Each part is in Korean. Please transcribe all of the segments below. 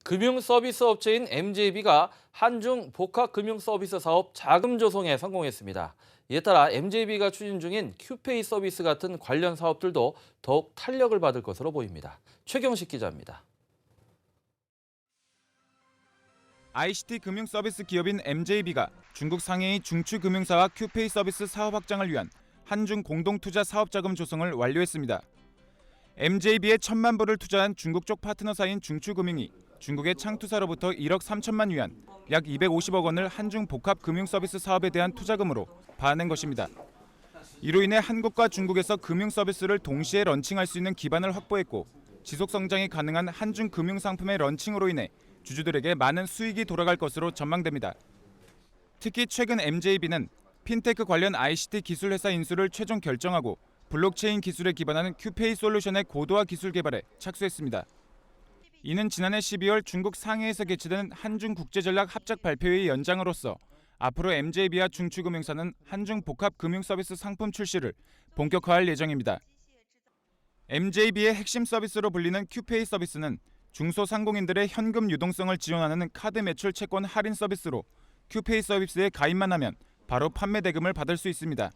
금융서비스 업체인 MJB가 한중 복합금융서비스 사업 자금 조성에 성공했습니다. 이에 따라 MJB가 추진 중인 큐페이 서비스 같은 관련 사업들도 더욱 탄력을 받을 것으로 보입니다. 최경식 기자입니다. ICT 금융 서비스 기업인 MJB가 중국 상해의 중추금융사와 큐페이 서비스 사업 확장을 위한 한중 공동투자 사업자금 조성을 완료했습니다. MJB에 1,000만 불을 투자한 중국 쪽 파트너사인 중추금융이 중국의 창투사로부터 1억 3천만 위안, 약 250억 원을 한중 복합 금융 서비스 사업에 대한 투자금으로 받아낸 것입니다. 이로 인해 한국과 중국에서 금융 서비스를 동시에 런칭할 수 있는 기반을 확보했고 지속 성장이 가능한 한중 금융 상품의 런칭으로 인해 주주들에게 많은 수익이 돌아갈 것으로 전망됩니다. 특히 최근 MJB는 핀테크 관련 ICT 기술 회사 인수를 최종 결정하고 블록체인 기술에 기반한 큐페이 솔루션의 고도화 기술 개발에 착수했습니다. 이는 지난해 12월 중국 상해에서 개최된 한중 국제전략 합작 발표회의 연장으로서 앞으로 MJB와 중추금융사는 한중 복합 금융 서비스 상품 출시를 본격화할 예정입니다. MJB의 핵심 서비스로 불리는 큐페이 서비스는 중소상공인들의 현금 유동성을 지원하는 카드 매출 채권 할인 서비스로 큐페이 서비스에 가입만 하면 바로 판매 대금을 받을 수 있습니다.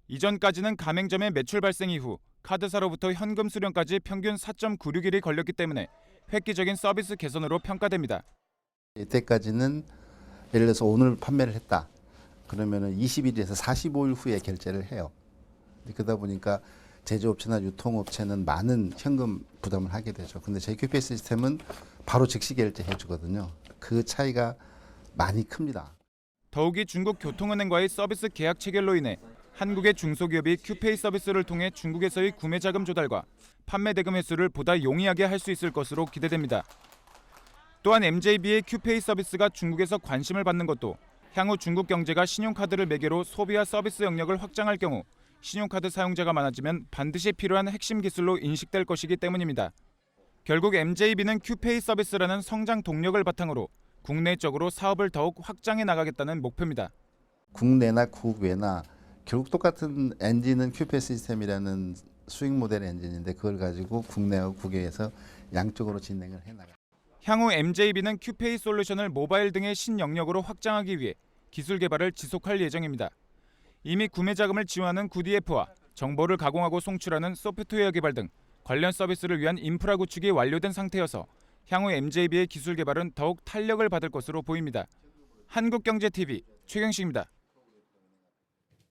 이전까지는 가맹점의 매출 발생 이후 카드사로부터 현금 수령까지 평균 4.96일이 걸렸기 때문에 획기적인 서비스 개선으로 평가됩니다. 이때까지는 예를 들어서 오늘 판매를 했다. 그러면은 20일에서 45일 후에 결제를 해요. 그러다 보니까 제조업체나 유통업체는 많은 현금 부담을 하게 되죠. 근데 저희 큐페이 시스템은 바로 즉시 결제해 주거든요. 그 차이가 많이 큽니다. 더욱이 중국 교통은행과의 서비스 계약 체결로 인해 한국의 중소기업이 큐페이 서비스를 통해 중국에서의 구매 자금 조달과 판매 대금 회수를 보다 용이하게 할 수 있을 것으로 기대됩니다. 또한 MJB의 큐페이 서비스가 중국에서 관심을 받는 것도 향후 중국 경제가 신용카드를 매개로 소비와 서비스 영역을 확장할 경우 신용카드 사용자가 많아지면 반드시 필요한 핵심 기술로 인식될 것이기 때문입니다. 결국 MJB는 큐페이 서비스라는 성장 동력을 바탕으로 국내적으로 사업을 더욱 확장해 나가겠다는 목표입니다. 국내나 국외나 결국 똑같은 엔진은 큐페이 시스템이라는 수익 모델 엔진인데 그걸 가지고 국내와 국외에서 양쪽으로 진행을 해나가요. 향후 MJB는 큐페이 솔루션을 모바일 등의 신영역으로 확장하기 위해 기술 개발을 지속할 예정입니다. 이미 구매 자금을 지원하는 굿이F와 정보를 가공하고 송출하는 소프트웨어 개발 등 관련 서비스를 위한 인프라 구축이 완료된 상태여서 향후 MJB의 기술 개발은 더욱 탄력을 받을 것으로 보입니다. 한국경제TV 최경식입니다.